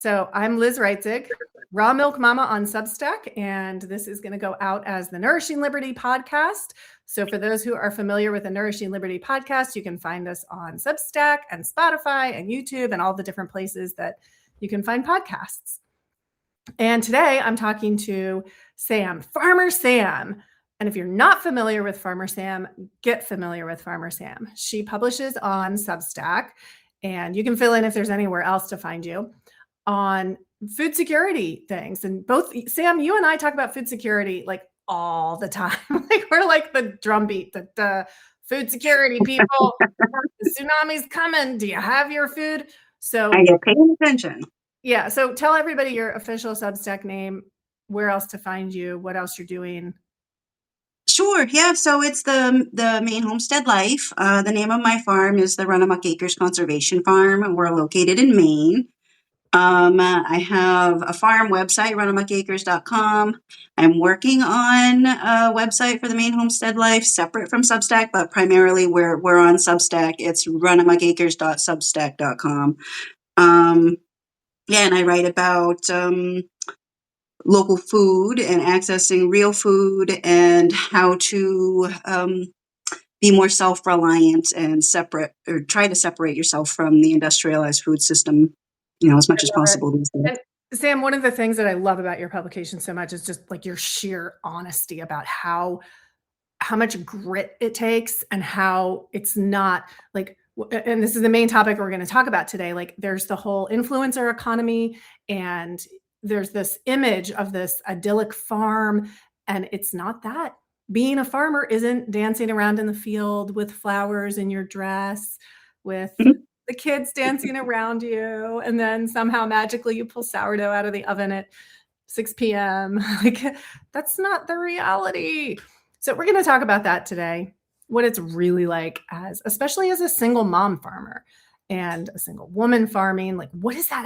So I'm Liz Reitzig, Raw Milk Mama on Substack, and this is going to go out as the Nourishing Liberty podcast. So for those who are familiar with the Nourishing Liberty podcast, you can find us on Substack and Spotify and YouTube and all the different places that you can find podcasts. And today I'm talking to Sam, Farmer Sam. And if you're not familiar with Farmer Sam, get familiar with Farmer Sam. She publishes on Substack, and you can fill in if there's anywhere else to find you, on food security things. And both Sam, you and I talk about food security like all the time. Like we're like the drumbeat, the food security people. The tsunami's coming. Do you have your food? So I get paying attention. Yeah. So tell everybody your official Substack name, where else to find you, what else you're doing. Sure. Yeah. So it's the Maine Homestead Life. The name of my farm is the Runamuck Acres Conservation Farm. We're located in Maine. I have a farm website, runamuckacres.com. I'm working on a website for the Maine Homestead Life, separate from Substack, but primarily we're on Substack. It's runamuckacres.substack.com. Yeah, and I write about local food and accessing real food and how to be more self-reliant and separate, or try to separate yourself from the industrialized food system, as much as possible these days. And Sam, one of the things that I love about your publication so much is just like your sheer honesty about how much grit it takes and how it's not like, and this is the main topic we're going to talk about today. Like there's the whole influencer economy, and there's this image of this idyllic farm, and it's not that. Being a farmer isn't dancing around in the field with flowers in your dress, with the kids dancing around you, and then somehow magically you pull sourdough out of the oven at 6 p.m. Like that's not the reality. So we're going to talk about that today, what it's really like especially as a single mom farmer and a single woman farming. Like what is that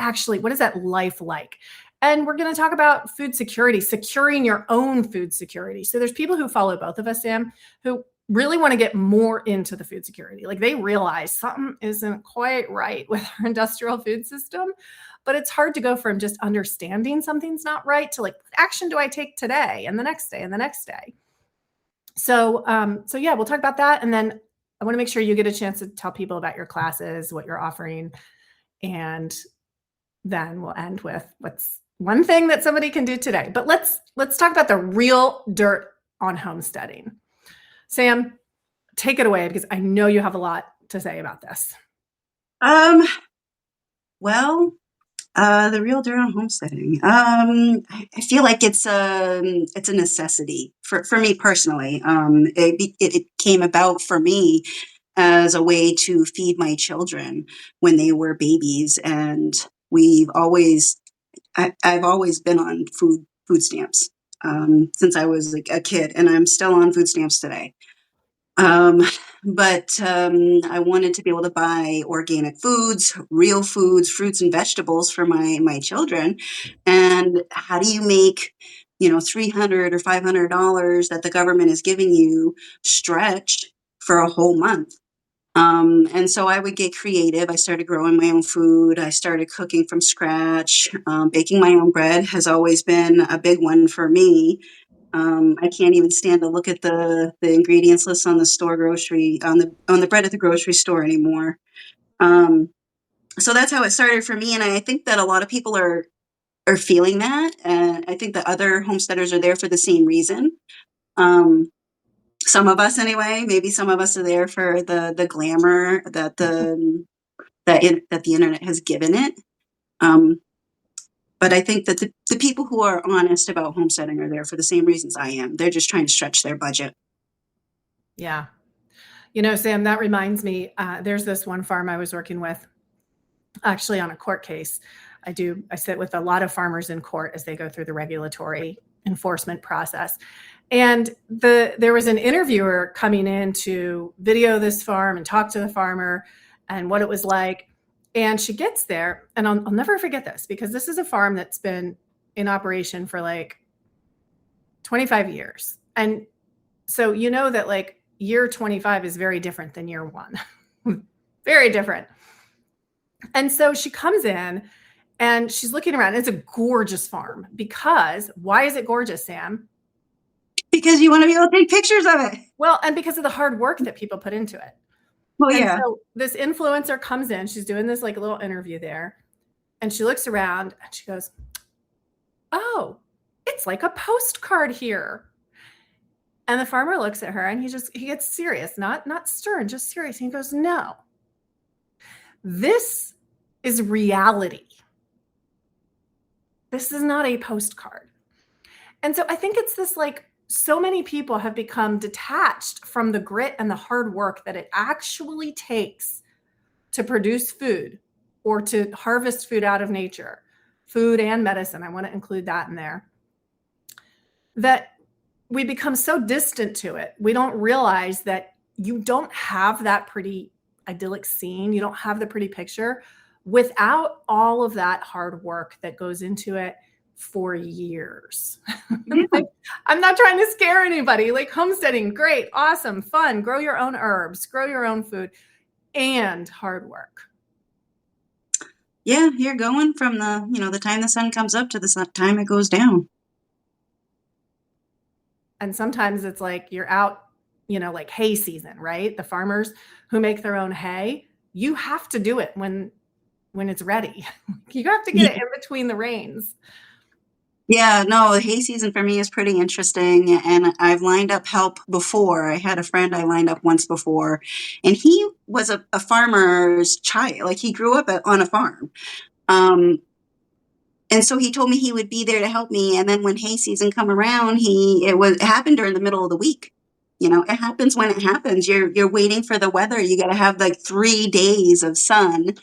life like? And we're going to talk about food security, securing your own food security. So there's people who follow both of us, Sam, who really want to get more into the food security. Like they realize something isn't quite right with our industrial food system, but it's hard to go from just understanding something's not right to like, what action do I take today and the next day and the next day? So yeah, we'll talk about that. And then I want to make sure you get a chance to tell people about your classes, what you're offering. And then we'll end with what's one thing that somebody can do today. But let's talk about the real dirt on homesteading. Sam, take it away, because I know you have a lot to say about this. Well, the real dirt on homesteading. I feel like it's a necessity for me personally. It came about for me as a way to feed my children when they were babies, and I've always been on food stamps since I was a kid, and I'm still on food stamps today. But I wanted to be able to buy organic foods, real foods, fruits and vegetables for my children. And how do you make, $300 or $500 that the government is giving you stretch for a whole month? And so I would get creative. I started growing my own food. I started cooking from scratch. Baking my own bread has always been a big one for me. I can't even stand to look at the ingredients list on the store grocery on the bread at the grocery store anymore. So that's how it started for me, and I think that a lot of people are feeling that, and I think that other homesteaders are there for the same reason. Some of us, anyway. Maybe some of us are there for the glamour that the internet has given it. But I think that the people who are honest about homesteading are there for the same reasons I am. They're just trying to stretch their budget. Yeah. Sam, that reminds me, there's this one farm I was working with, actually on a court case. I sit with a lot of farmers in court as they go through the regulatory enforcement process. And there was an interviewer coming in to video this farm and talk to the farmer and what it was like. And she gets there, and I'll never forget this, because this is a farm that's been in operation for like 25 years. And so that like year 25 is very different than year one. Very different. And so she comes in And she's looking around. It's a gorgeous farm. Because why is it gorgeous, Sam? Because you want to be able to take pictures of it. Well, and because of the hard work that people put into it. Oh, And yeah. so this influencer comes in, she's doing this like little interview there, and she looks around and she goes, "Oh, it's like a postcard here." And the farmer looks at her and he gets serious, not stern, just serious. He goes, "No, this is reality. This is not a postcard." And so I think it's this like so many people have become detached from the grit and the hard work that it actually takes to produce food or to harvest food out of nature, food and medicine. I want to include that in there. That we become so distant to it. We don't realize that you don't have that pretty idyllic scene. You don't have the pretty picture without all of that hard work that goes into it for years. Yeah. Like, I'm not trying to scare anybody. Like homesteading, great, awesome, fun, grow your own herbs, grow your own food, and hard work. Yeah, you're going from the time the sun comes up to the time it goes down. And sometimes it's like you're out, like hay season, right? The farmers who make their own hay, you have to do it when it's ready. You have to get it in between the rains. Yeah, no, hay season for me is pretty interesting, and I've lined up help before. I had a friend I lined up once before, and he was a farmer's child. Like he grew up on a farm. And so he told me he would be there to help me. And then when hay season come around, it happened during the middle of the week. It happens when it happens. You're waiting for the weather. You got to have like 3 days of sun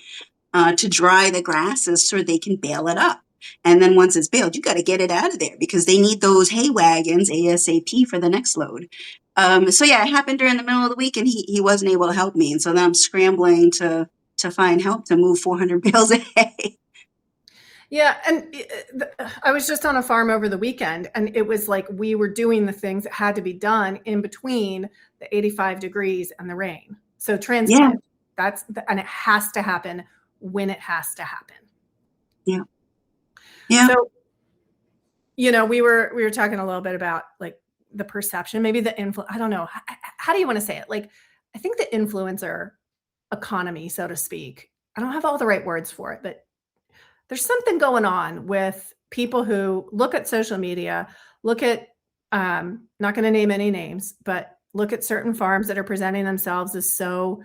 to dry the grasses so they can bale it up. And then once it's baled, you got to get it out of there because they need those hay wagons ASAP for the next load. So yeah, it happened during the middle of the week, and he wasn't able to help me. And so then I'm scrambling to find help to move 400 bales of hay. Yeah, and I was just on a farm over the weekend, and it was like we were doing the things that had to be done in between the 85 degrees and the rain. So Yeah, transient, and it has to happen when it has to happen. yeah, yeah. So, we were talking a little bit about like the perception, maybe the influence. I don't know. How do you want to say it? Like, I think the influencer economy, so to speak. I don't have all the right words for it, but there's something going on with people who look at social media, look at, not going to name any names, but look at certain farms that are presenting themselves as so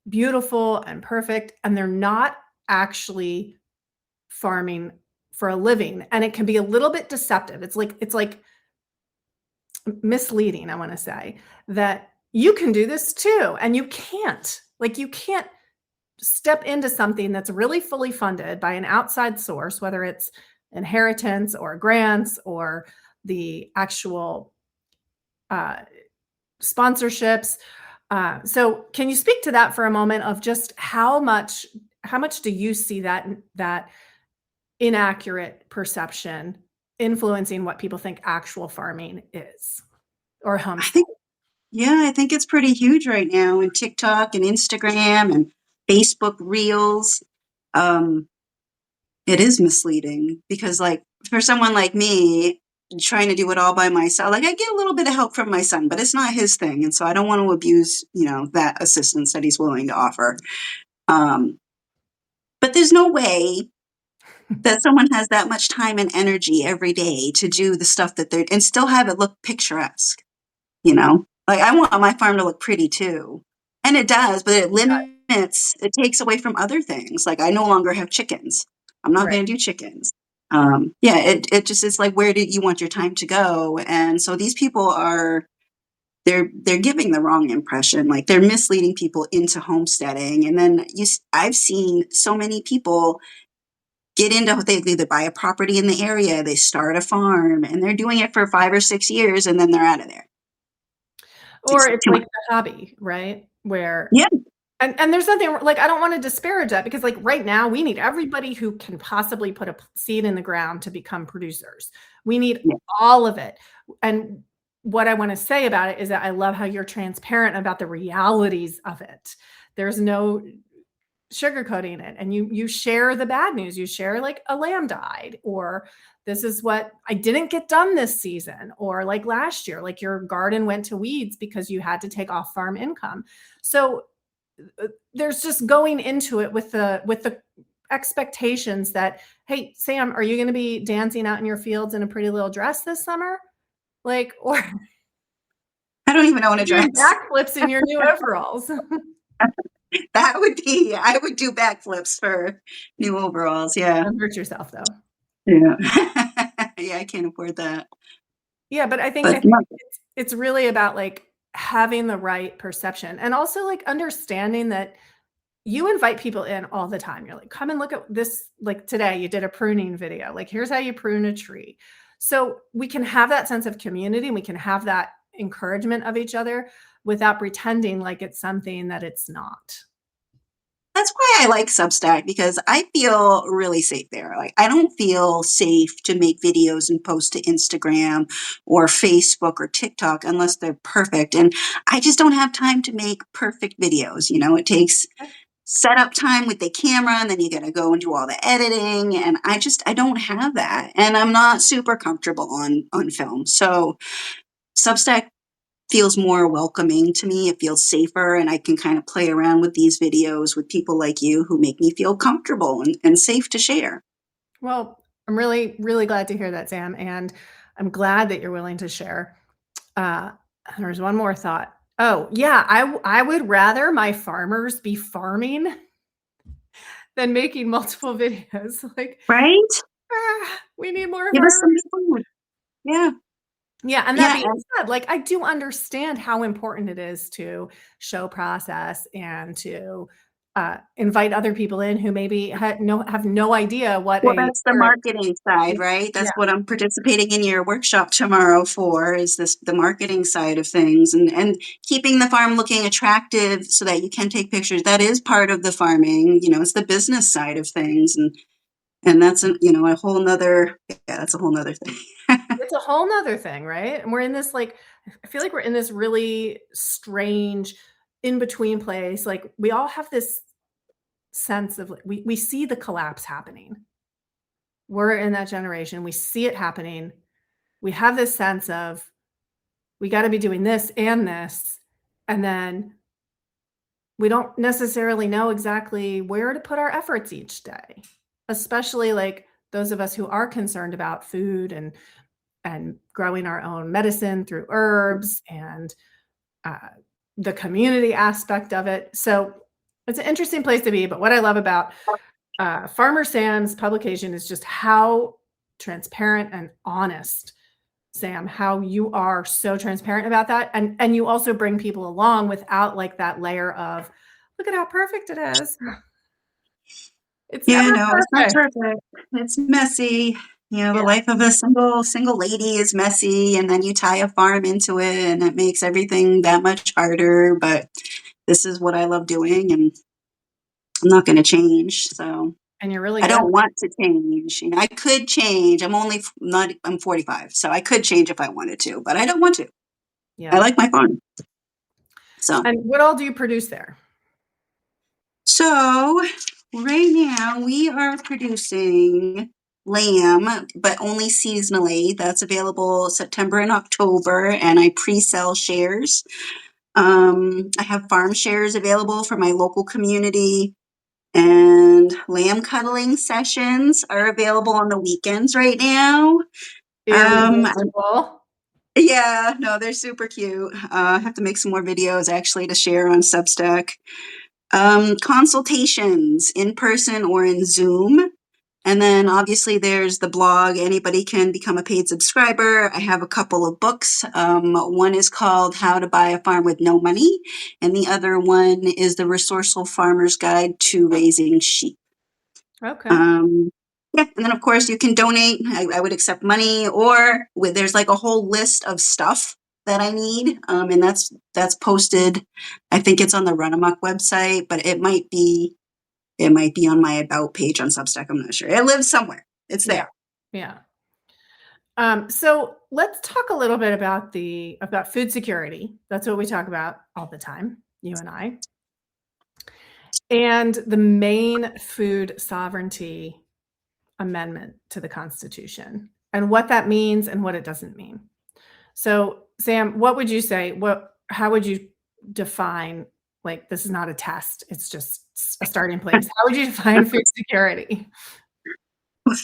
beautiful and perfect, and they're not actually farming for a living. And it can be a little bit deceptive. It's like misleading, I want to say, that you can do this too, and you can't. Like, you can't step into something that's really fully funded by an outside source, whether it's inheritance or grants or the actual sponsorships. So can you speak to that for a moment of just how much do you see that inaccurate perception influencing what people think actual farming is or homestead? I think it's pretty huge right now in TikTok and Instagram and Facebook Reels. It is misleading because, like, for someone like me trying to do it all by myself, like I get a little bit of help from my son, but it's not his thing, and so I don't want to abuse, that assistance that he's willing to offer. But there's no way that someone has that much time and energy every day to do the stuff that they're and still have it look picturesque. Like I want my farm to look pretty too. And it does, but it takes away from other things. Like I no longer have chickens. I'm not Right. going to do chickens. Yeah, it just is like, where do you want your time to go? And so these people they're giving the wrong impression. Like they're misleading people into homesteading. And then I've seen so many people get into, they either buy a property in the area, they start a farm, and they're doing it for 5 or 6 years, and then they're out of there. Or It's it's too like much. a hobby, right? Where Yeah. and there's nothing like I don't want to disparage that because like right now we need everybody who can possibly put a seed in the ground to become producers. We need Yeah. all of it. And what I want to say about it is that I love how you're transparent about the realities of it. There's no sugarcoating it, and you share the bad news. You share like a lamb died, or this is what I didn't get done this season, or like last year, like your garden went to weeds because you had to take off farm income. So there's just going into it with the expectations that, hey, Sam, are you going to be dancing out in your fields in a pretty little dress this summer? Like, or I don't even own a doing dress. backflips in your new overalls. That would be, I would do backflips for new overalls. Yeah. Don't hurt yourself though. Yeah. Yeah, I can't afford that. Yeah, but I think But no, it's really about like having the right perception, and also like understanding that you invite people in all the time. You're like, come and look at this. Like today, you did a pruning video. Like, here's how you prune a tree. So we can have that sense of community, and we can have that encouragement of each other without pretending like it's something that it's not. that's why I like Substack, because I feel really safe there. Like, I don't feel safe to make videos and post to Instagram or Facebook or TikTok unless they're perfect. And I just don't have time to make perfect videos. You know, it takes setup time with the camera, and then you got to go and do all the editing. And I don't have that. And I'm not super comfortable on film. So Substack feels more welcoming to me. It feels safer, and I can kind of play around with these videos with people like you who make me feel comfortable and safe to share. Well, I'm really, really glad to hear that, Sam. And I'm glad that you're willing to share. Uh, there's one more thought. Oh, yeah, I would rather my farmers be farming than making multiple videos. Like, Right? we need more Give us some farmers. food. Yeah. Yeah, and that Yeah. being said, like, I do understand how important it is to show process and to invite other people in who maybe have no idea what Well, a that's the carrot. marketing side, right? Yeah, That's what I'm participating in your workshop tomorrow for, is this the marketing side of things, and keeping the farm looking attractive so that you can take pictures. That is part of the farming, it's the business side of things. And that's a whole nother, yeah, that's a whole nother thing. it's a whole nother thing, right? And we're in this like, I feel like we're in this really strange in between place. Like we all have this sense of like, we see the collapse happening. We're in that generation. We see it happening. We have this sense of we got to be doing this and this. And then we don't necessarily know exactly where to put our efforts each day, especially like those of us who are concerned about food and growing our own medicine through herbs and uh, the community aspect of it. So it's an interesting place to be. But what I love about Farmer Sam's publication is just how transparent and honest, Sam, how you are so transparent about that. And you also bring people along without like that layer of, look at how perfect it is. It's Yeah, never no, it's not perfect. perfect. It's messy. The Yeah. life of a single lady is messy, and then you tie a farm into it, and it makes everything that much harder. But this is what I love doing, and I'm not going to change. So And you're really I good. don't want to change. I could change. I'm 45, so I could change if I wanted to, but I don't want to. I Yeah. like my farm. So, And what all do you produce there? so right now we are producing lamb, but only seasonally. That's available September and October, and I pre-sell shares. I have farm shares available for my local community, and lamb cuddling sessions are available on the weekends right now. Um, Irresistible. yeah, no, they're super cute. I have to make some more videos actually to share on Substack. Consultations in person or in Zoom. And then obviously there's the blog. Anybody can become a paid subscriber. I have a couple of books. One is called How to Buy a Farm with No Money, and the other one is The Resourceful Farmer's Guide to Raising Sheep. Okay. Um, yeah, and then of course you can donate. I would accept money, or there's like a whole list of stuff that I need, and that's posted. I think it's on the Run Amok website, but it might be on my about page on Substack. I'm not sure. It lives somewhere. It's Yeah. there. Yeah. So let's talk a little bit about food security. That's what we talk about all the time, you and I. and the Maine Food Sovereignty Amendment to the Constitution, and what that means and what it doesn't mean. So, Sam, what would you say? How would you define, like, this is not a test, it's just a starting place. How would you define food security?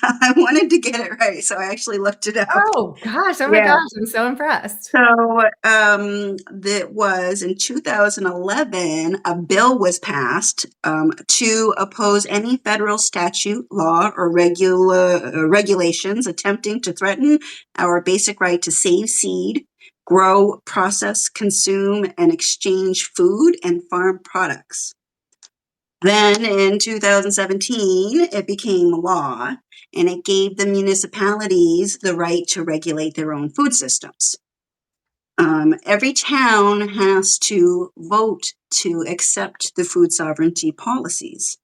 I wanted to get it right, so I actually looked it up. Oh gosh, oh my Yeah. gosh, I'm so impressed. So, that was in 2011, a bill was passed to oppose any federal statute, law, or regulations attempting to threaten our basic right to save seed, grow, process, consume, and exchange food and farm products. Then in 2017, it became law, and it gave the municipalities the right to regulate their own food systems. Every town has to vote to accept the food sovereignty policies.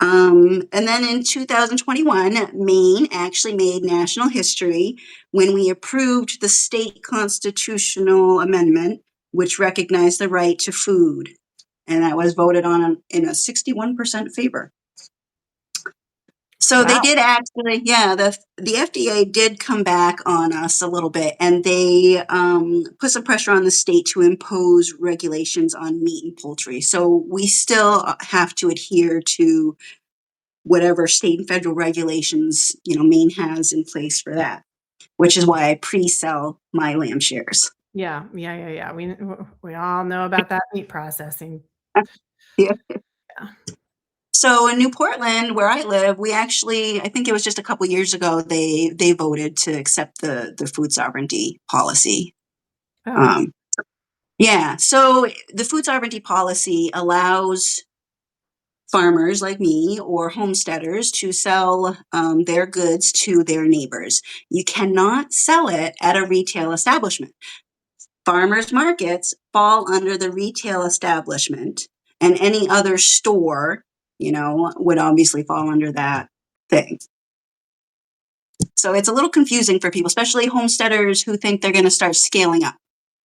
And then in 2021, Maine actually made national history when we approved the state constitutional amendment, which recognized the right to food. And that was voted on in a 61% favor. So they Wow. did actually, yeah, the FDA did come back on us a little bit, and they put some pressure on the state to impose regulations on meat and poultry. So we still have to adhere to whatever state and federal regulations, Maine has in place for that, which is why I pre-sell my lamb shares. Yeah, yeah, yeah, yeah. We all know about that meat processing. Yeah. Yeah. So in New Portland, where I live, we actually, I think it was just a couple years ago, they voted to accept the food sovereignty policy. Oh, okay. Um, yeah, so the food sovereignty policy allows farmers like me or homesteaders to sell their goods to their neighbors. You cannot sell it at a retail establishment. Farmers markets fall under the retail establishment, and any other store, would obviously fall under that thing. So it's a little confusing for people, especially homesteaders who think they're going to start scaling up.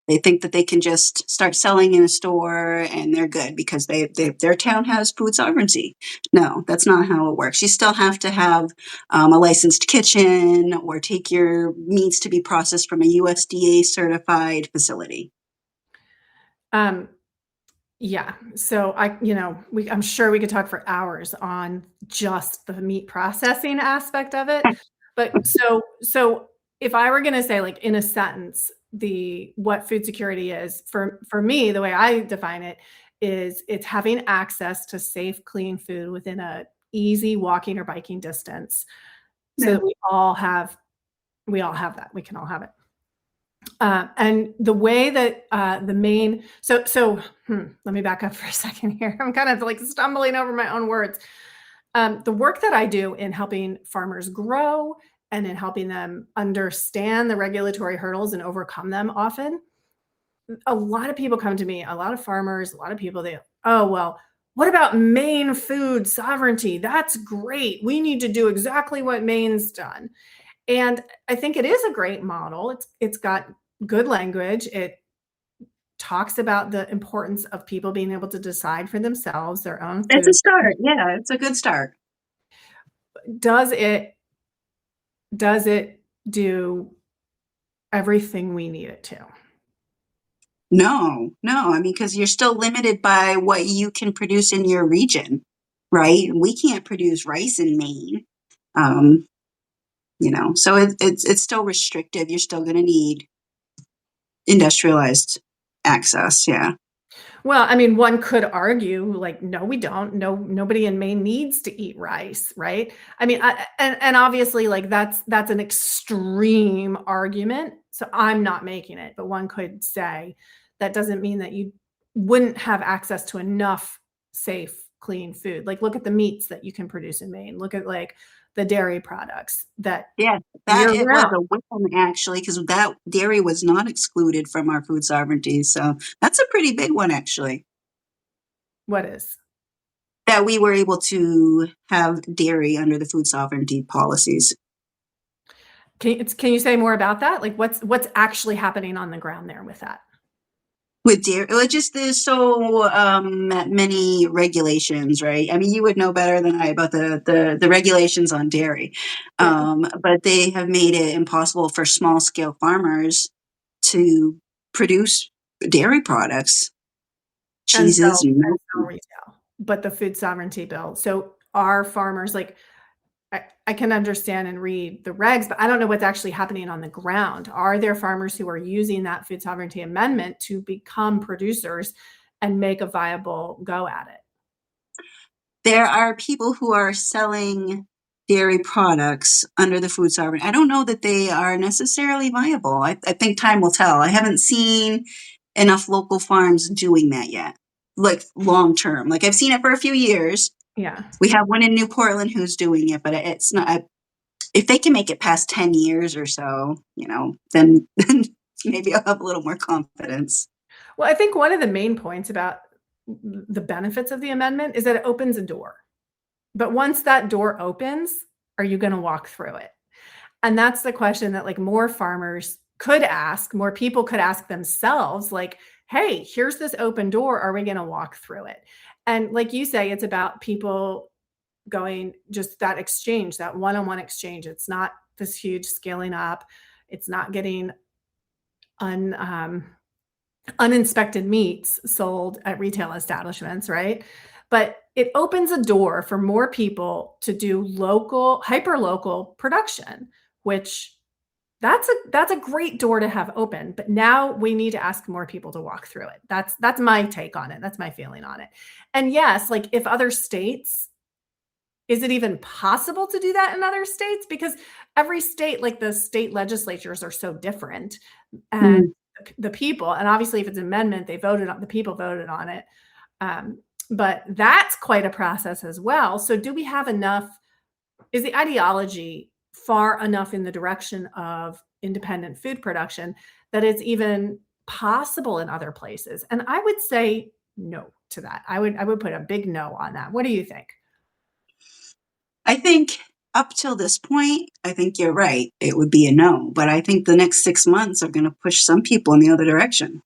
They think that they can just start selling in a store and they're good because their town has food sovereignty. No, that's not how it works. You still have to have a licensed kitchen or take your meats to be processed from a USDA certified facility. Um, yeah. So I'm sure we could talk for hours on just the meat processing aspect of it. But so if I were going to say, like, in a sentence, what food security is for me, the way I define it is it's having access to safe, clean food within a easy walking or biking distance, so Yeah. that we all have that. We can all have it. And the way that the Maine, let me back up for a second here. I'm kind of like stumbling over my own words. The work that I do in helping farmers grow and in helping them understand the regulatory hurdles and overcome them, often, a lot of people come to me, a lot of farmers, a lot of people, oh, well, what about Maine food sovereignty? That's great. We need to do exactly what Maine's done. And I think it is a great model. It's got good language. It talks about the importance of people being able to decide for themselves their own It's a food. start. Yeah, it's a good start. Does it do everything we need it to? No, I mean, because you're still limited by what you can produce in your region, right? We can't produce rice in Maine. Um, so it's still restrictive. You're still going to need industrialized access. Yeah. Well, I mean, one could argue, like, no, we don't. No, nobody in Maine needs to eat rice, right? I mean, and obviously, like, that's an extreme argument. So I'm not making it, but one could say that doesn't mean that you wouldn't have access to enough safe, clean food. Like, look at the meats that you can produce in Maine. Look at, like, the dairy products that Yeah, year that it was round. a win actually, because that dairy was not excluded from our food sovereignty. So that's a pretty big one actually, What is? that we were able to have dairy under the food sovereignty policies. Can you say more about that? Like, what's actually happening on the ground there with that? With dairy, well, just there's so many regulations, right? I mean, you would know better than I about the regulations on dairy, Yeah. but they have made it impossible for small scale farmers to produce dairy products, And cheeses, and milk. sell retail, but the food sovereignty bill. So our farmers, like, I can understand and read the regs, but I don't know what's actually happening on the ground. Are there farmers who are using that food sovereignty amendment to become producers and make a viable go at it? There are people who are selling dairy products under the food sovereignty. I don't know that they are necessarily viable. I think time will tell. I haven't seen enough local farms doing that yet, like long term. Like I've seen it for a few years. Yeah. We have one in New Portland who's doing it, but it's not. If they can make it past 10 years or so, then maybe I'll have a little more confidence. Well, I think one of the main points about the benefits of the amendment is that it opens a door. But once that door opens, are you going to walk through it? And that's the question that like more farmers could ask, more people could ask themselves, like, hey, here's this open door. Are we going to walk through it? And like you say, it's about people going just that exchange, that one-on-one exchange. It's not this huge scaling up. It's not getting un, uninspected meats sold at retail establishments, right? But it opens a door for more people to do local, hyper local production, which that's a great door to have open. But now we need to ask more people to walk through it. That's my take on it. That's my feeling on it. And yes, like if other states, is it even possible to do that in other states? Because every state, like the state legislatures are so different. And Mm. the people, and obviously if it's an amendment, the people voted on it. But that's quite a process as well. So do we have enough, is the ideology far enough in the direction of independent food production that it's even possible in other places? And I would say no to that. I would put a big no on that. What do you think? I think up till this point, I think you're right. It would be a no, but I think the next 6 months are going to push some people in the other direction.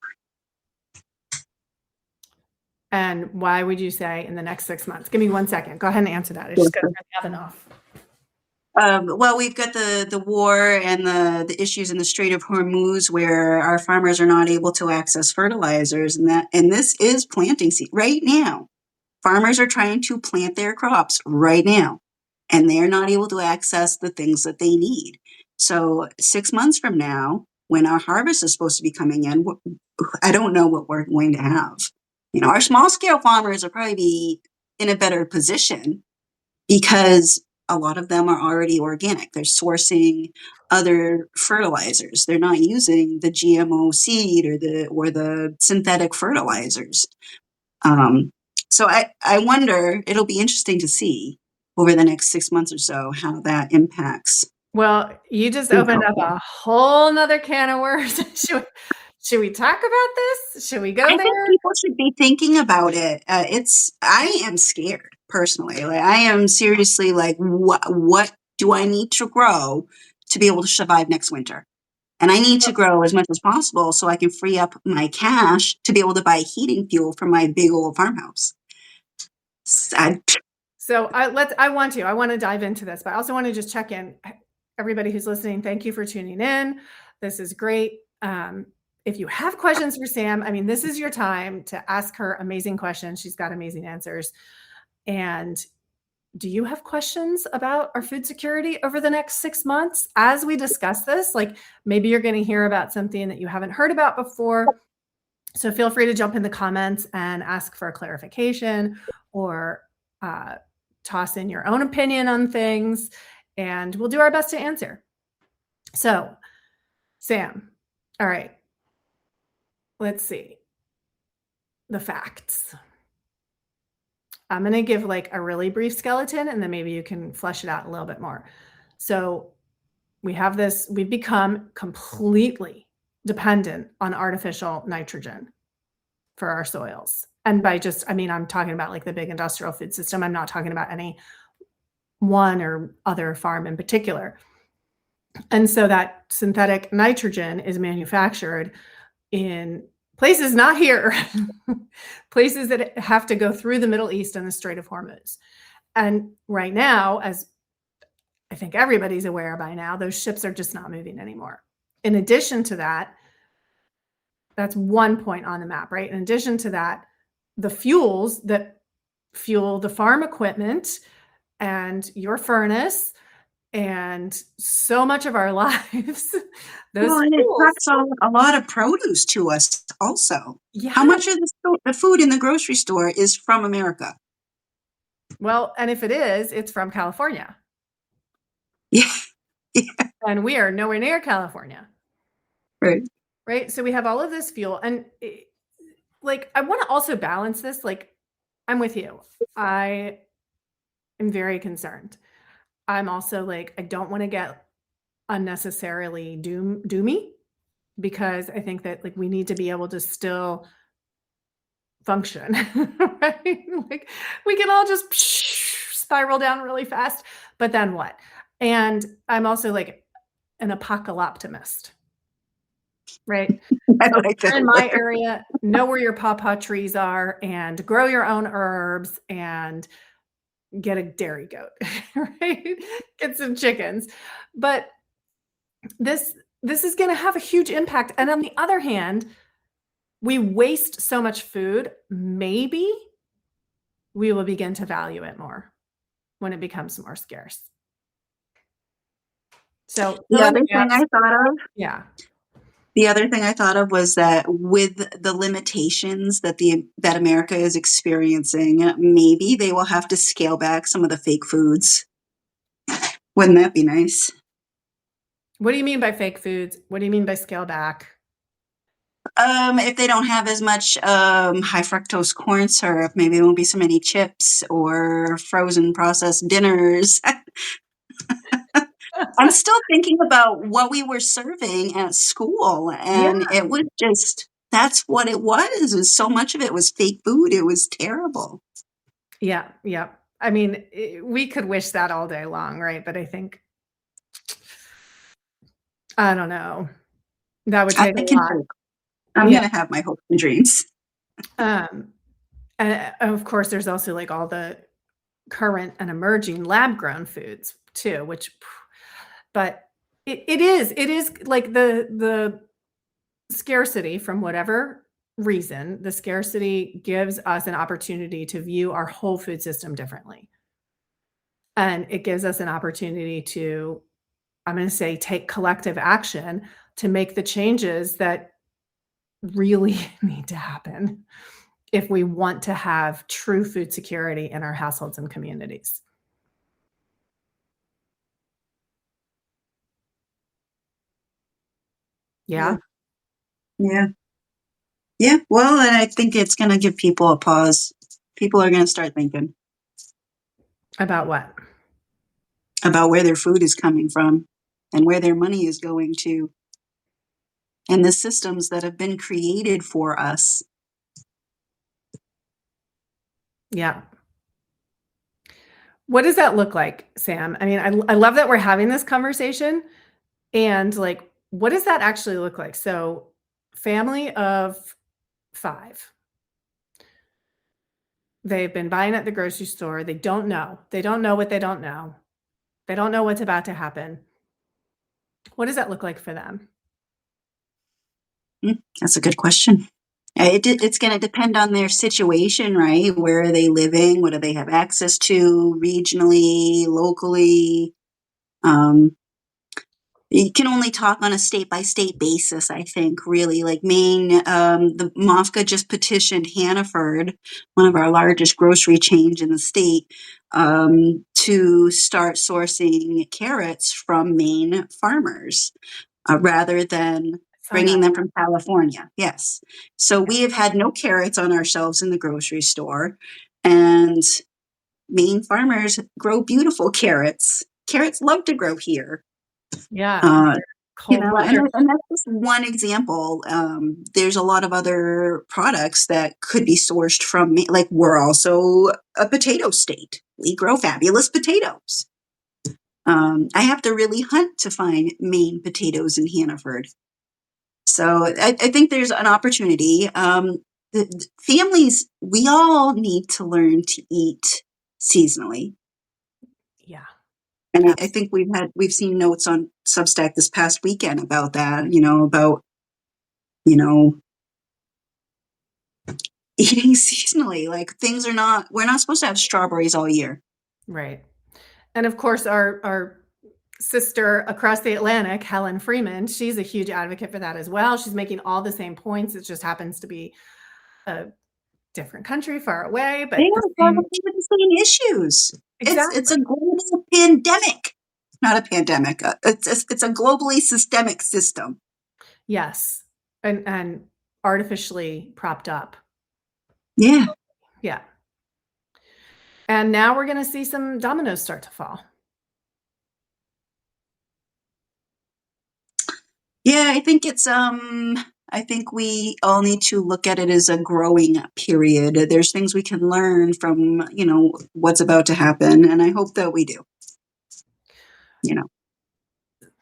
And why would you say in the next 6 months? Give me 1 second. Go ahead and answer that. It's just because I have enough. Well, we've got the war and the issues in the Strait of Hormuz where our farmers are not able to access fertilizers, and this is planting season right now. Farmers are trying to plant their crops right now, and they're not able to access the things that they need. So 6 months from now, when our harvest is supposed to be coming in, I don't know what we're going to have. Our small scale farmers will probably be in a better position because a lot of them are already organic. They're sourcing other fertilizers. They're not using the GMO seed or the synthetic fertilizers. Um, so I wonder, it'll be interesting to see over the next 6 months or so how that impacts Well, you just food opened up culture. a whole nother can of worms. Should we talk about this? Should we go I think there? people should be thinking about it. I am scared personally. Like I am seriously like, what do I need to grow to be able to survive next winter? And I need to grow as much as possible so I can free up my cash to be able to buy heating fuel for my big old farmhouse. I, So I want to dive into this, but I also want to just check in. Everybody who's listening, thank you for tuning in. This is great. If you have questions for Sam, I mean, this is your time to ask her amazing questions. She's got amazing answers. And do you have questions about our food security over the next 6 months? As we discuss this, like maybe you're going to hear about something that you haven't heard about before. So feel free to jump in the comments and ask for a clarification or toss in your own opinion on things, and we'll do our best to answer. So, Sam, all right, let's see the facts. I'm going to give like a really brief skeleton, and then maybe you can flesh it out a little bit more. So we've become completely dependent on artificial nitrogen for our soils. And I'm talking about like the big industrial food system. I'm not talking about any one or other farm in particular. And so that synthetic nitrogen is manufactured in Places not here. Places that have to go through the Middle East and the Strait of Hormuz. And right now, as I think everybody's aware by now, those ships are just not moving anymore. In addition to that, that's one point on the map, right? In addition to that, the fuels that fuel the farm equipment and your furnace and so much of our lives, those Well, and it fuels. trucks a lot of produce to us also. Yeah. How much of the food in the grocery store is from America? Well, and if it is, it's from California. Yeah. And we are nowhere near California. Right. Right. So we have all of this fuel. And like, I want to also balance this. Like, I'm with you. I am very concerned. I'm also like, I don't want to get unnecessarily doomy, because I think that like we need to be able to still function, right? Like we can all just spiral down really fast, but then what? And I'm also like an apocalyptimist, right? I So like if you're that. in my area, know where your pawpaw trees are and grow your own herbs and get a dairy goat, right? Get some chickens. But this is going to have a huge impact. And on the other hand, we waste so much food, maybe we will begin to value it more when it becomes more scarce. So The other thing I thought of, yeah. the other thing I thought of was that with the limitations that that America is experiencing, maybe they will have to scale back some of the fake foods. Wouldn't that be nice? What do you mean by fake foods? What do you mean by scale back? If they don't have as much high fructose corn syrup, maybe there won't be so many chips or frozen processed dinners. I'm still thinking about what we were serving at school, and it was just, that's what it was. So much of it was fake food. It was terrible. Yeah. Yeah. I mean, we could wish that all day long, right? But I think, I don't know. That would take a lot. I'm going to have my hopes and dreams. And of course, there's also like all the current and emerging lab grown foods too, but it is like the scarcity, from whatever reason, the scarcity gives us an opportunity to view our whole food system differently. And it gives us an opportunity to, I'm going to say, take collective action to make the changes that really need to happen if we want to have true food security in our households and communities. Yeah. Yeah. Yeah. Well, and I think it's going to give people a pause. People are going to start thinking About what? about where their food is coming from and where their money is going to, and the systems that have been created for us. Yeah. What does that look like, Sam? I mean, I love that we're having this conversation, and like, what does that actually look like? So, family of 5. They've been buying at the grocery store. They don't know. They don't know what they don't know. They don't know what's about to happen. What does that look like for them? That's a good question. It's going to depend on their situation, right? Where are they living? What do they have access to regionally, locally? You can only talk on a state-by-state basis, I think, really. Like Maine, the MOFGA just petitioned Hannaford, one of our largest grocery chains in the state, to start sourcing carrots from Maine farmers rather than bringing them from California. Yes. So we have had no carrots on our shelves in the grocery store, and Maine farmers grow beautiful carrots. Carrots love to grow here. Yeah. And that's just one example. There's a lot of other products that could be sourced from Maine. Like, we're also a potato state. We grow fabulous potatoes. I have to really hunt to find Maine potatoes in Hannaford. So I think there's an opportunity. The families, we all need to learn to eat seasonally. Yeah. And I Absolutely. think we've seen notes on Substack this past weekend about that, about, you know, eating seasonally. Like we're not supposed to have strawberries all year. Right. And of course, our sister across the Atlantic, Helen Freeman, she's a huge advocate for that as well. She's making all the same points. It just happens to be a different country far away, They but the are same. probably the same issues. It's a Exactly. global pandemic, not a pandemic. It's a globally systemic system. Yes. And artificially propped up. Yeah. Yeah. And now we're going to see some dominoes start to fall. Yeah, I think we all need to look at it as a growing period. There's things we can learn from, what's about to happen, and I hope that we do. You know.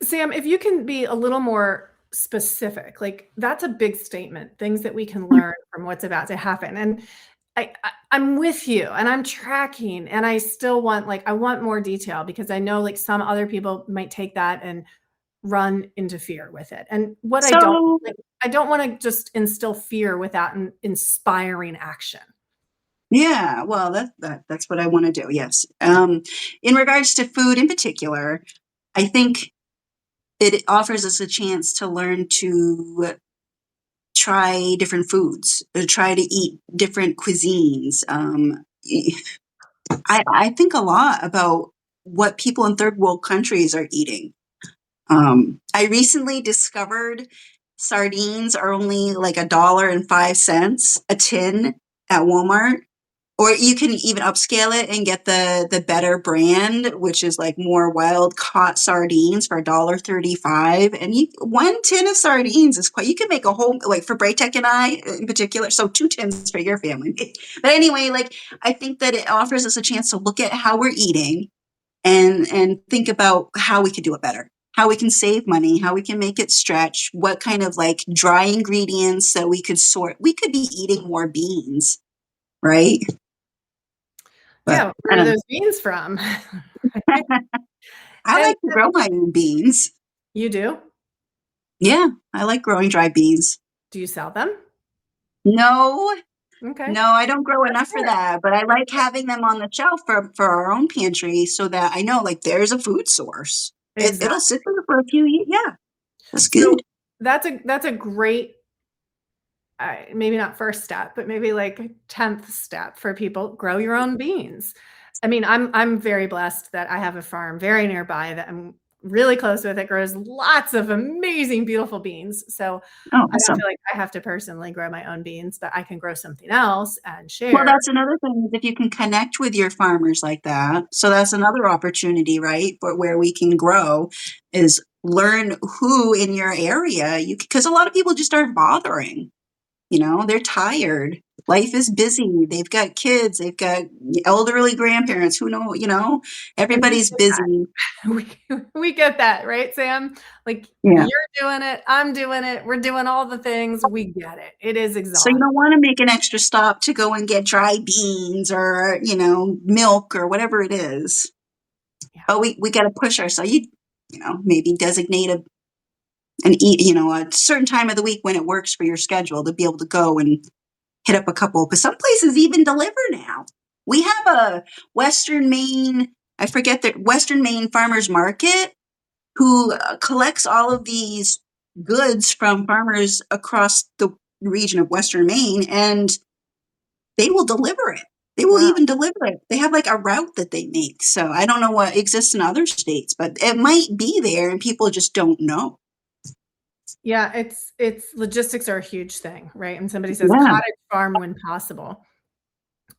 Sam, if you can be a little more specific, like that's a big statement, things that we can learn from what's about to happen. And I'm with you and I'm tracking and I still want I want more detail because I know some other people might take that and run into fear with it. And what So, I don't want to just instill fear without inspiring action. yeah, well, that's what I want to do. Yes. In regards to food in particular, I think it offers us a chance to learn to try different foods, try to eat different cuisines. I think a lot about what people in third world countries are eating. I recently discovered sardines are only like $1.05 a tin at Walmart. Or you can even upscale it and get the better brand, which is like more wild caught sardines for $1.35. And one tin of sardines is quite. You can make a whole for Braytech and I in particular. So 2 tins for your family. But anyway, I think that it offers us a chance to look at how we're eating and think about how we could do it better, how we can save money, how we can make it stretch, what kind of dry ingredients that we could sort. We could be eating more beans, right? But Yeah, I where are don't those beans from? know. I And like to grow my own beans. you do? Yeah, I like growing dry beans. Do you sell them? No, Okay. no, I don't grow That's enough for fair. that, but I That's like having them on the shelf for our own pantry so that I know there's a food source. It'll Exactly. sit there for a few years. Yeah, that's So good. that's a great, maybe not first step, but maybe 10th step for people. Grow your own beans. I mean, I'm very blessed that I have a farm very nearby that I'm really close with. It grows lots of amazing, beautiful beans. So Oh, I don't awesome. feel like I have to personally grow my own beans, but I can grow something else and Well, share. that's another thing is if you can connect with your farmers like that. So that's another opportunity, right? But where we can grow is learn who in your area because a lot of people just aren't bothering. They're tired. Life is busy. They've got kids. They've got elderly grandparents. Who know? And we Everybody's busy. we we get that, right, Sam? Yeah. You're doing it, I'm doing it, we're doing all the things. We get it. It is So you exhausting. don't want to make an extra stop to go and get dry beans or milk or whatever it is. Yeah. But we got to push ourselves. Maybe designate an eat a certain time of the week when it works for your schedule to be able to go and hit up a couple. Because some places even deliver now. We have a Western Maine. I forget that Western Maine farmers market who collects all of these goods from farmers across the region of Western Maine, and they will deliver it. They will Wow. even deliver it. They have a route that they make. So I don't know what exists in other states, but it might be there and people just don't know. Yeah, it's logistics are a huge thing, right? And somebody says Yeah. cottage farm when possible.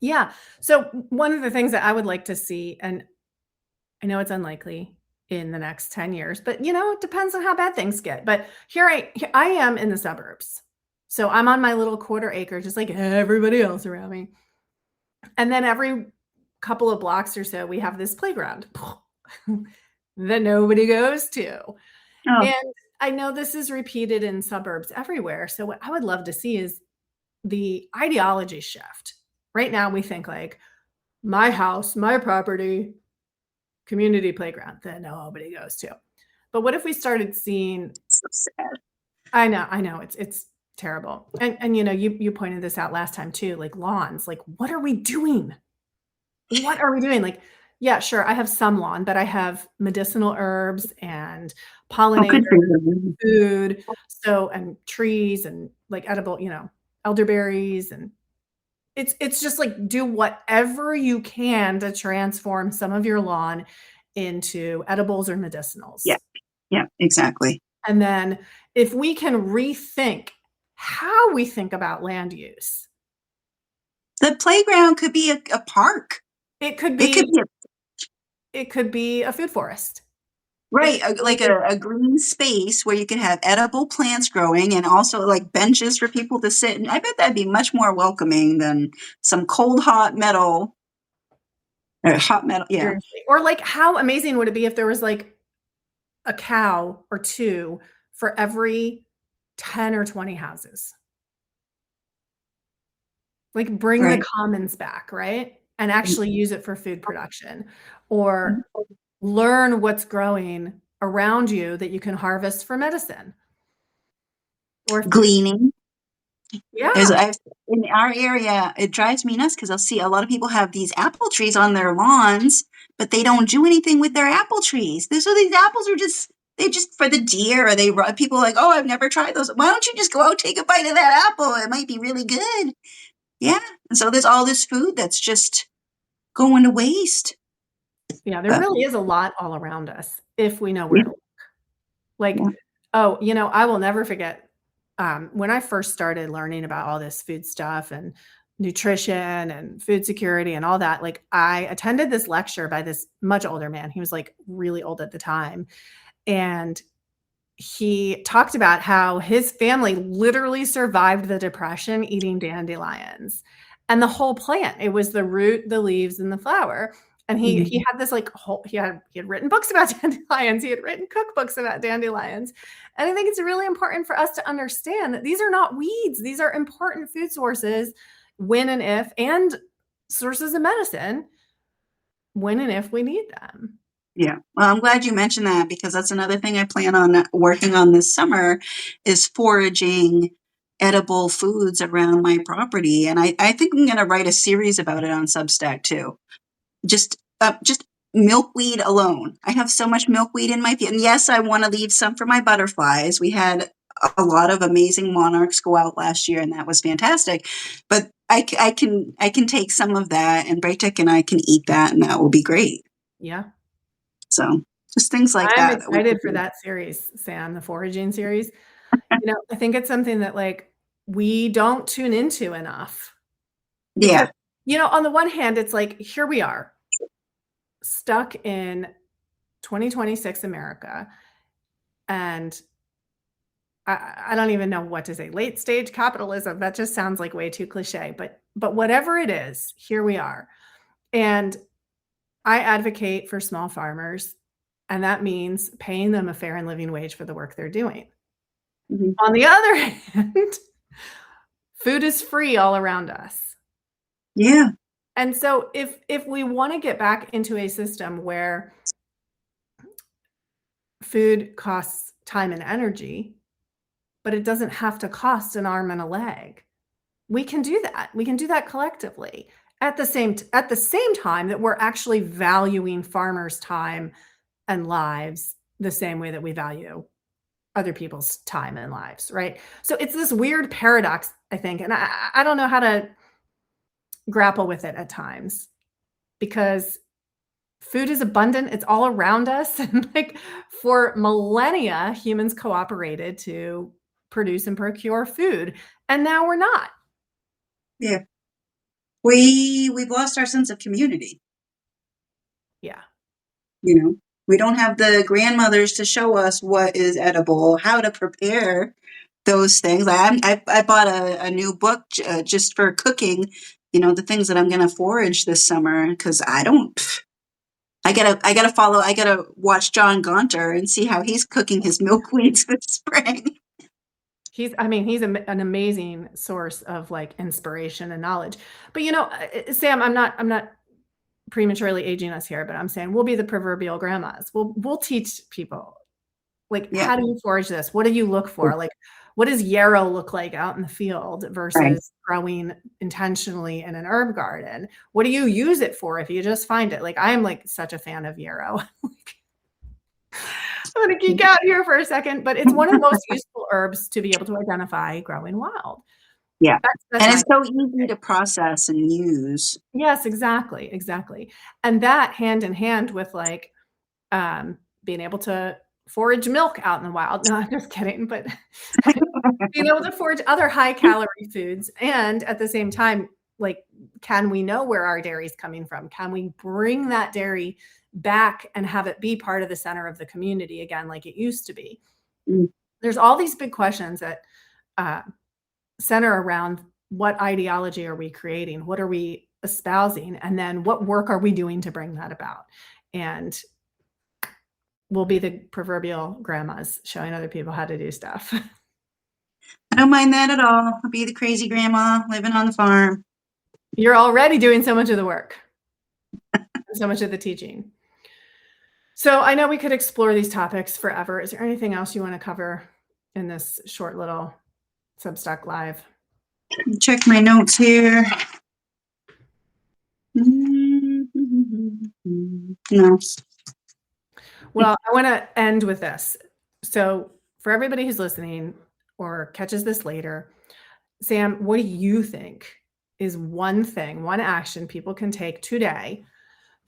Yeah. So one of the things that I would like to see, and I know it's unlikely in the next 10 years, but it depends on how bad things get. But here I am in the suburbs. So I'm on my little quarter acre, just like everybody else around me. And then every couple of blocks or so, we have this playground that nobody goes to. Oh, And I know this is repeated in suburbs everywhere. So what I would love to see is the ideology shift. Right now we think like my house, my property, community playground that nobody goes to. But what if we started seeing, So sad. I know it's terrible. And you pointed this out last time too, like lawns. Like what are we doing? What are we doing? Like, yeah, sure, I have some lawn, but I have medicinal herbs and Oh, pollinators, good for you. food, so and trees and like edible, elderberries and it's just like do whatever you can to transform some of your lawn into edibles or Yeah, medicinals. yeah, exactly. And then if we can rethink how we think about land use, The playground could be a park. it could It could be be a it could be a food forest. It right, could like be a green space where you can have edible plants growing and also like benches for people to sit. And I bet that'd be much more welcoming than some cold, hot metal or hot metal. Yeah, seriously. Or like how amazing would it be if there was like a cow or two for every 10 or 20 houses? Like bring the right. commons back, right? And actually use it for food production Mhm. or learn what's growing around you that you can harvest for medicine or food. Gleaning. There's Yeah. I've in our area, it drives me nuts because 'cause I'll see a lot of people have these apple trees on their lawns, but they don't do anything with their apple trees. So these apples are just for the deer or people are like, "Oh, I've never tried those." Why don't you just go out, take a bite of that apple? It might be really good. Yeah, and so there's all this food that's just going to waste. Yeah, there But really is a lot all around us if we know where yeah, to look. Like, yeah. oh, I will never forget, when I first started learning about all this food stuff and nutrition and food security and all that, like, I attended this lecture by this much older man. He was, like, really old at the time, and he talked about how his family literally survived the depression eating dandelions and the whole plant. It was the root, the leaves, and the flower. And he Mhm. had this like whole he had written books about dandelions. He had written cookbooks about dandelions. And I think it's really important for us to understand that these are not weeds. These are important food sources when and if and sources of medicine when and if we need them. Yeah. Well, I'm glad you mentioned that because that's another thing I plan on working on this summer is foraging edible foods around my property. And I think I'm going to write a series about it on Substack too. Just milkweed alone. I have so much milkweed in my and yes, I want to leave some for my butterflies. We had a lot of amazing monarchs go out last year, and that was fantastic. But I can take some of that, and Braytek and I can eat that, and that will be great. Yeah. So just things like I'm that that we excited could for do. that series, Sam, the foraging series. I think it's something that like we don't tune into enough because, Yeah. on the one hand, it's like, here we are stuck in 2026 America. And I don't even know what to say. Late stage capitalism. That just sounds like way too cliche, but whatever it is, here we are. And I advocate for small farmers, and that means paying them a fair and living wage for the work they're doing. Mhm. On the other hand, food is free all around us. Yeah. And so if we want to get back into a system where food costs time and energy, but it doesn't have to cost an arm and a leg, we can do that. We can do that collectively at the same time that we're actually valuing farmers' time and lives the same way that we value other people's time and lives, right? So it's this weird paradox, I think, and I don't know how to grapple with it at times because food is abundant, it's all around us, and like for millennia humans cooperated to produce and procure food, and now we're not. Yeah. We've lost our sense of community, Yeah. you know. We don't have the grandmothers to show us what is edible, how to prepare those things. I bought a new book just for cooking, the things that I'm going to forage this summer because I gotta watch John Gonter and see how he's cooking his milkweeds this spring. I mean, he's an amazing source of like inspiration and knowledge. But Sam, I'm not prematurely aging us here, but I'm saying we'll be the proverbial grandmas. We'll teach people like, Yeah. how do you forage this? What do you look for? Like, what does yarrow look like out in the field Right. versus growing intentionally in an herb garden? What do you use it for if you just find it? Like, I'm like such a fan of yarrow. I'm going to geek out here for a second, but it's one of the most useful herbs to be able to identify growing wild. Yeah. That's And my it's so easy to process and use. Yes, exactly. And that hand in hand with like being able to forage milk out in the wild. No, I'm just kidding, but being able to forage other high calorie foods, and at the same time, like, can we know where our dairy is coming from? Can we bring that dairy back and have it be part of the center of the community again, like it used to be? Mm. There's all these big questions that center around what ideology are we creating? What are we espousing? And then what work are we doing to bring that about? And we'll be the proverbial grandmas showing other people how to do stuff. I don't mind that at all. I'll be the crazy grandma living on the farm. You're already doing so much of the work, so much of the teaching. So I know we could explore these topics forever. Is there anything else you want to cover in this short little Substack Live? Check my notes here. No. Well, I want to end with this. So for everybody who's listening or catches this later, Sam, what do you think is one thing, one action people can take today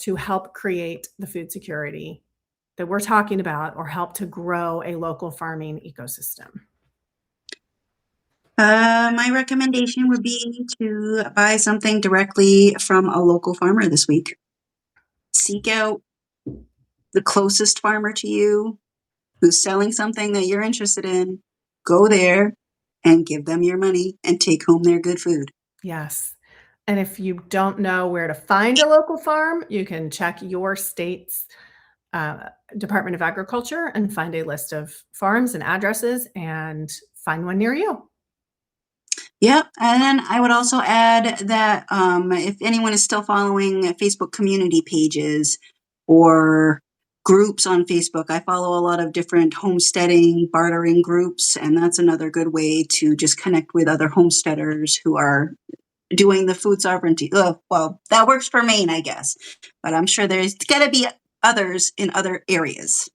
to help create the food security that we're talking about, or help to grow a local farming ecosystem? My recommendation would be to buy something directly from a local farmer this week. Seek out the closest farmer to you who's selling something that you're interested in. Go there and give them your money and take home their good food. Yes. And if you don't know where to find a local farm, you can check your state's Department of Agriculture and find a list of farms and addresses and find one near you. Yep. And then I would also add that if anyone is still following Facebook community pages or groups on Facebook, I follow a lot of different homesteading, bartering groups, and that's another good way to just connect with other homesteaders who are doing the food sovereignty. Well, that works for Maine, I guess, but I'm sure there's got to be others in other areas.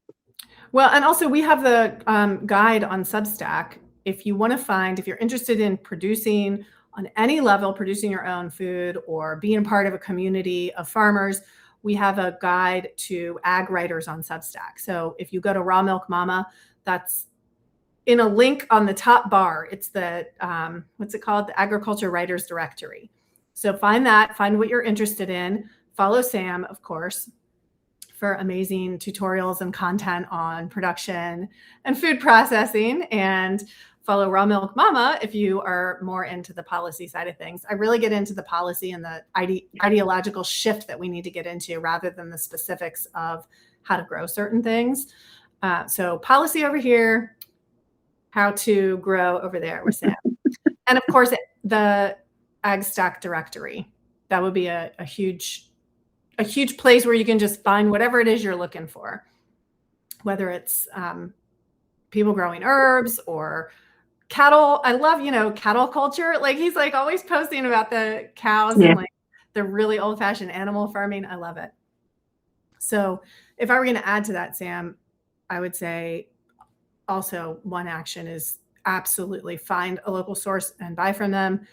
Well, and also we have the guide on Substack. If you want to find, if you're interested in producing on any level, producing your own food or being part of a community of farmers, we have a guide to ag writers on Substack. So if you go to Raw Milk Mama, that's in a link on the top bar. It's the, what's it called? The Agriculture Writers Directory. So find that, find what you're interested in. Follow Sam, of course, for amazing tutorials and content on production and food processing, and follow Raw Milk Mama if you are more into the policy side of things. I really get into the policy and the ideological shift that we need to get into rather than the specifics of how to grow certain things. So policy over here, how to grow over there with Sam. And of course, the Ag Stack directory. That would be a huge place where you can just find whatever it is you're looking for, whether it's people growing herbs or cattle. I love, cattle culture. Like he's like always posting about the cows and like the really old fashioned animal farming. I love it. So if I were going to add to that, Sam, I would say also one action is absolutely find a local source and buy from them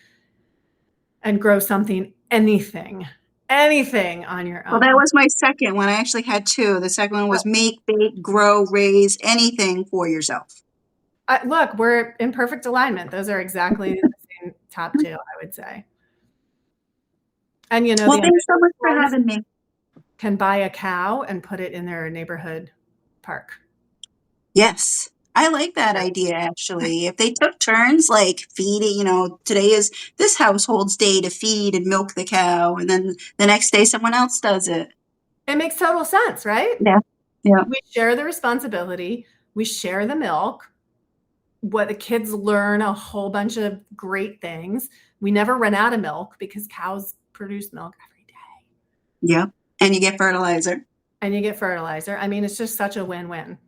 and grow something, anything on your own. Well, that was my second one. I actually had two. The second one was make, bake, grow, raise anything for yourself. Look, we're in perfect alignment. Those are exactly the same top two, I would say. And well, thanks so much for having me. Can buy a cow and put it in their neighborhood park. Yes. I like that idea, actually. If they took turns, like feeding, today is this household's day to feed and milk the cow, and then the next day someone else does it. It makes total sense, right? Yeah. Yeah. We share the responsibility. We share the milk. What the kids learn a whole bunch of great things. We never run out of milk because cows produce milk every day. Yeah. And you get fertilizer. And you get fertilizer. I mean, it's just such a win-win.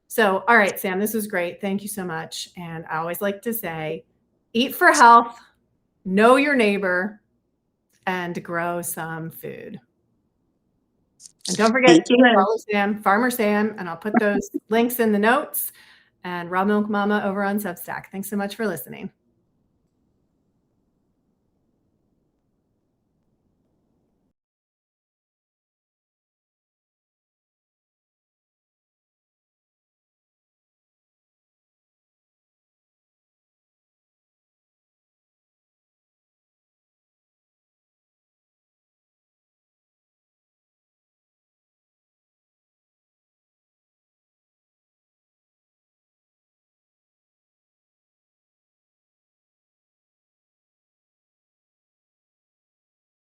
So, all right, Sam, this was great. Thank you so much. And I always like to say, eat for health, know your neighbor, and grow some food. And don't forget Thank to you. follow Sam, Farmer Sam, and I'll put those links in the notes, and Raw Milk Mama over on Substack. Thanks so much for listening.